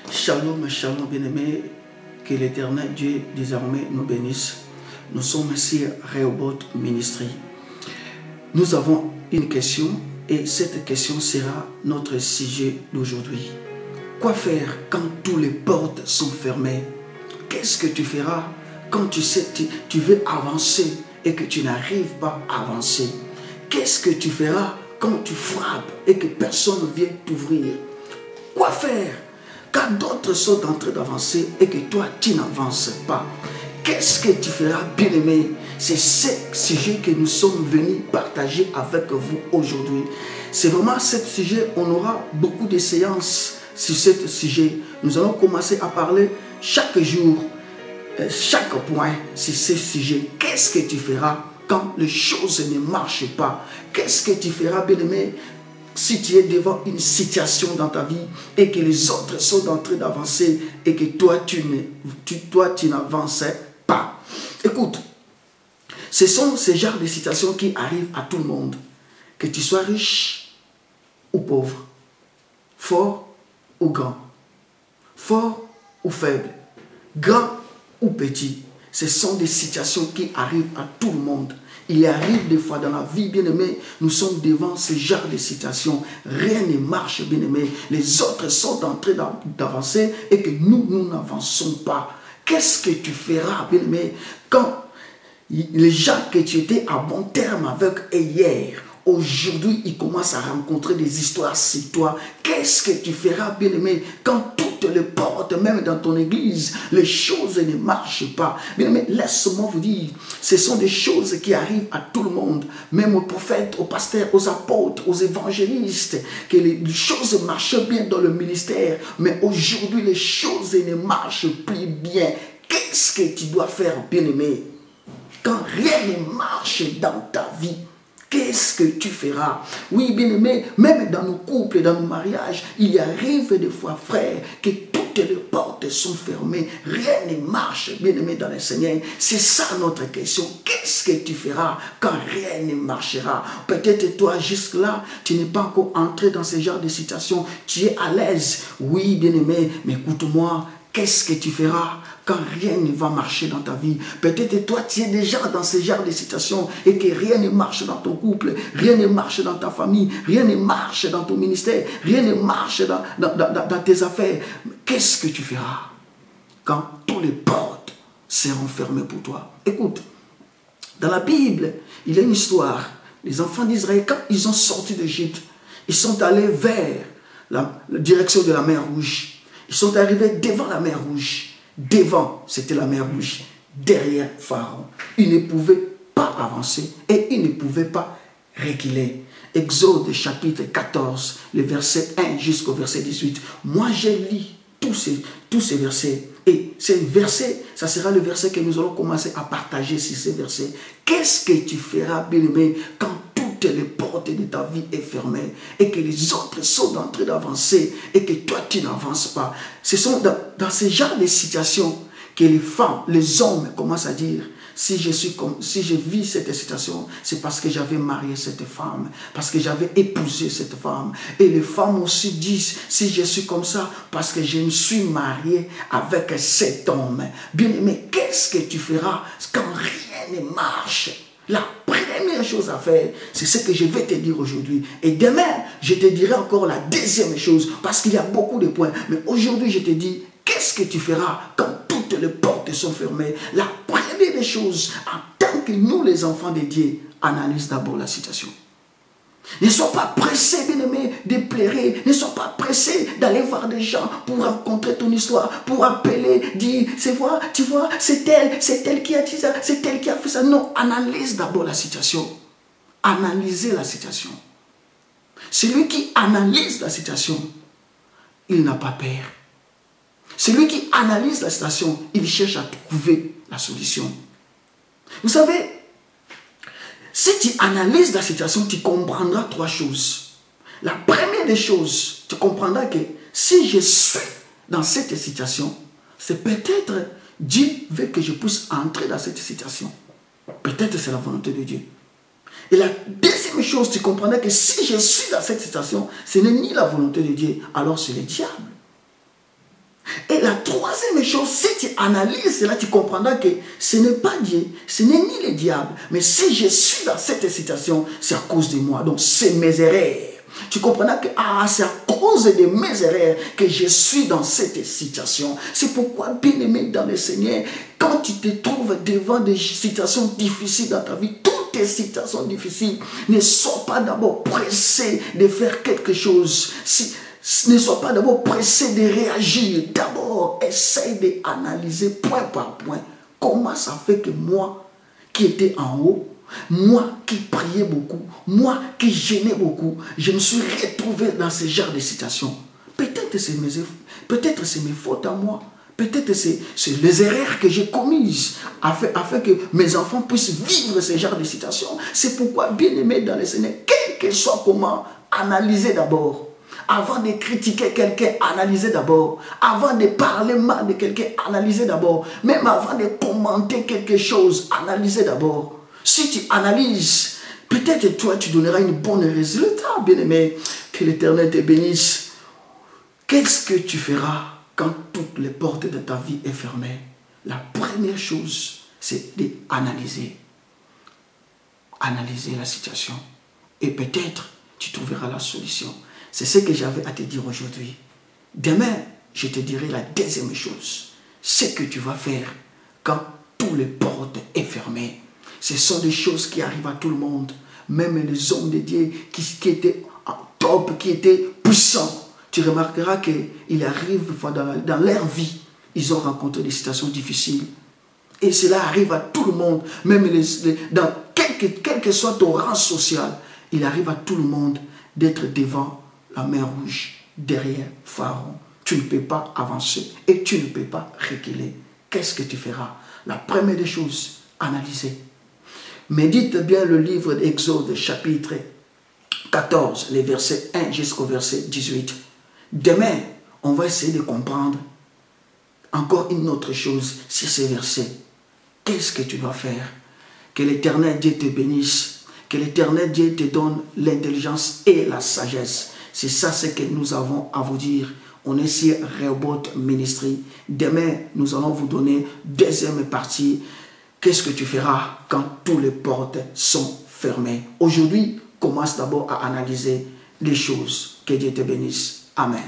Shalom, shalom bien-aimés, que l'Éternel Dieu désormais nous bénisse. Nous sommes ici à Rehoboth Ministry. Nous avons une question et cette question sera notre sujet d'aujourd'hui. Quoi faire quand toutes les portes sont fermées? Qu'est-ce que tu feras quand tu sais tu veux avancer et que tu n'arrives pas à avancer? Qu'est-ce que tu feras quand tu frappes et que personne ne vient t'ouvrir? Quoi faire quand d'autres sont en train d'avancer et que toi tu n'avances pas? Qu'est-ce que tu feras, bien-aimé? C'est ce sujet que nous sommes venus partager avec vous aujourd'hui. C'est vraiment ce sujet, on aura beaucoup de séances sur ce sujet. Nous allons commencer à parler chaque jour, chaque point sur ce sujet. Qu'est-ce que tu feras quand les choses ne marchent pas? Qu'est-ce que tu feras, bien-aimé, si tu es devant une situation dans ta vie et que les autres sont en train d'avancer et que toi, tu n'avances pas? Écoute, ce sont ces genres de situations qui arrivent à tout le monde. Que tu sois riche ou pauvre, fort ou grand, fort ou faible, grand ou petit. Ce sont des situations qui arrivent à tout le monde. Il arrive des fois dans la vie, bien-aimé, nous sommes devant ce genre de situations. Rien ne marche, bien-aimé. Les autres sont en train d'avancer et que nous n'avançons pas. Qu'est-ce que tu feras, bien-aimé, quand les gens que tu étais à bon terme avec hier, aujourd'hui, ils commencent à rencontrer des histoires sur toi? Qu'est-ce que tu feras, bien-aimé, quand toutes les portes, même dans ton église, les choses ne marchent pas? Bien-aimé, laisse-moi vous dire, ce sont des choses qui arrivent à tout le monde, même aux prophètes, aux pasteurs, aux apôtres, aux évangélistes, que les choses marchaient bien dans le ministère, mais aujourd'hui, les choses ne marchent plus bien. Qu'est-ce que tu dois faire, bien-aimé, quand rien ne marche dans ta vie? Qu'est-ce que tu feras? Oui, bien-aimé, même dans nos couples, dans nos mariages, il arrive des fois, frère, que toutes les portes sont fermées. Rien ne marche, bien-aimé, dans le Seigneur. C'est ça notre question. Qu'est-ce que tu feras quand rien ne marchera? Peut-être toi, jusque-là, tu n'es pas encore entré dans ce genre de situation. Tu es à l'aise. Oui, bien-aimé, mais écoute-moi. Qu'est-ce que tu feras quand rien ne va marcher dans ta vie? Peut-être toi, tu es déjà dans ce genre de situation et que rien ne marche dans ton couple, rien ne marche dans ta famille, rien ne marche dans ton ministère, rien ne marche dans tes affaires. Qu'est-ce que tu feras quand toutes les portes seront fermées pour toi? Écoute, dans la Bible, il y a une histoire. Les enfants d'Israël, quand ils ont sorti d'Égypte, ils sont allés vers la direction de la mer Rouge. Ils sont arrivés devant la mer Rouge. Devant, c'était la mer Rouge. Derrière Pharaon. Ils ne pouvaient pas avancer et ils ne pouvaient pas reculer. Exode chapitre 14, le verset 1 jusqu'au verset 18. Moi, j'ai lu tous ces versets. Et ces versets, ça sera le verset que nous allons commencer à partager sur ces versets. Qu'est-ce que tu feras, bien-aimé, quand toutes les portes de ta vie est fermée et que les autres sont en train d'avancer et que toi tu n'avances pas? Ce sont dans ce genre de situations que les femmes, les hommes commencent à dire: si je vis cette situation, c'est parce que j'avais marié cette femme, parce que j'avais épousé cette femme. Et les femmes aussi disent: si je suis comme ça, parce que je me suis marié avec cet homme. Bien aimé, qu'est-ce que tu feras quand rien ne marche? La première chose à faire, c'est ce que je vais te dire aujourd'hui. Et demain, je te dirai encore la deuxième chose, parce qu'il y a beaucoup de points. Mais aujourd'hui, je te dis, qu'est-ce que tu feras quand toutes les portes sont fermées? La première des choses, en tant que nous, les enfants de Dieu, analyse d'abord la situation. Ne sois pas pressé, bien-aimé, de pleurer. Ne sois pas pressé d'aller voir des gens pour rencontrer ton histoire, pour appeler, dire: tu vois, c'est elle qui a dit ça, c'est elle qui a fait ça. Non, analyse d'abord la situation. Analysez la situation. Celui qui analyse la situation, il n'a pas peur. Celui qui analyse la situation, il cherche à trouver la solution. Vous savez, si tu analyses la situation, tu comprendras trois choses. La première des choses, tu comprendras que si je suis dans cette situation, c'est peut-être Dieu veut que je puisse entrer dans cette situation. Peut-être c'est la volonté de Dieu. Et la deuxième chose, tu comprendras que si je suis dans cette situation, ce n'est ni la volonté de Dieu, alors c'est le diable. la troisième chose, si tu analyses cela, tu comprendras que ce n'est pas Dieu, ce n'est ni le diable. Mais si je suis dans cette situation, c'est à cause de moi. Donc, c'est mes erreurs. Tu comprendras que c'est à cause de mes erreurs que je suis dans cette situation. C'est pourquoi, bien-aimé dans le Seigneur, quand tu te trouves devant des situations difficiles dans ta vie, toutes tes situations difficiles, ne sois pas d'abord pressé de faire quelque chose. Ne sois pas d'abord pressé de réagir. D'abord, essaye d'analyser point par point. Comment ça fait que moi, qui étais en haut, moi qui priais beaucoup, moi qui gênais beaucoup, je me suis retrouvé dans ce genre de situation. Peut-être c'est mes fautes à moi. Peut-être c'est les erreurs que j'ai commises afin que mes enfants puissent vivre ce genre de situation. C'est pourquoi, bien-aimé dans le Seigneur, quel que soit comment, analysez d'abord. Avant de critiquer quelqu'un, analysez d'abord. Avant de parler mal de quelqu'un, analysez d'abord. Même avant de commenter quelque chose, analysez d'abord. Si tu analyses, peut-être toi, tu donneras une bonne résultat, bien-aimé. Que l'Éternel te bénisse. Qu'est-ce que tu feras quand toutes les portes de ta vie sont fermées? La première chose, c'est d'analyser. Analyser la situation. Et peut-être, tu trouveras la solution. C'est ce que j'avais à te dire aujourd'hui. Demain, je te dirai la deuxième chose. Ce que tu vas faire quand toutes les portes sont fermées. Ce sont des choses qui arrivent à tout le monde. Même les hommes de Dieu qui étaient top, qui étaient puissants. Tu remarqueras qu'il arrive dans leur vie, ils ont rencontré des situations difficiles. Et cela arrive à tout le monde. Même dans quel que soit ton rang social, il arrive à tout le monde d'être devant la mer rouge, derrière Pharaon. Tu ne peux pas avancer et tu ne peux pas reculer. Qu'est-ce que tu feras? La première des choses, analyser. Médite bien le livre d'Exode, chapitre 14, les versets 1 jusqu'au verset 18. Demain, on va essayer de comprendre encore une autre chose sur ces versets. Qu'est-ce que tu dois faire? Que l'Éternel Dieu te bénisse. Que l'Éternel Dieu te donne l'intelligence et la sagesse. C'est ça ce que nous avons à vous dire. On est sur Rehoboth Ministry. Demain, nous allons vous donner deuxième partie. Qu'est-ce que tu feras quand toutes les portes sont fermées? Aujourd'hui, commence d'abord à analyser les choses. Que Dieu te bénisse. Amen.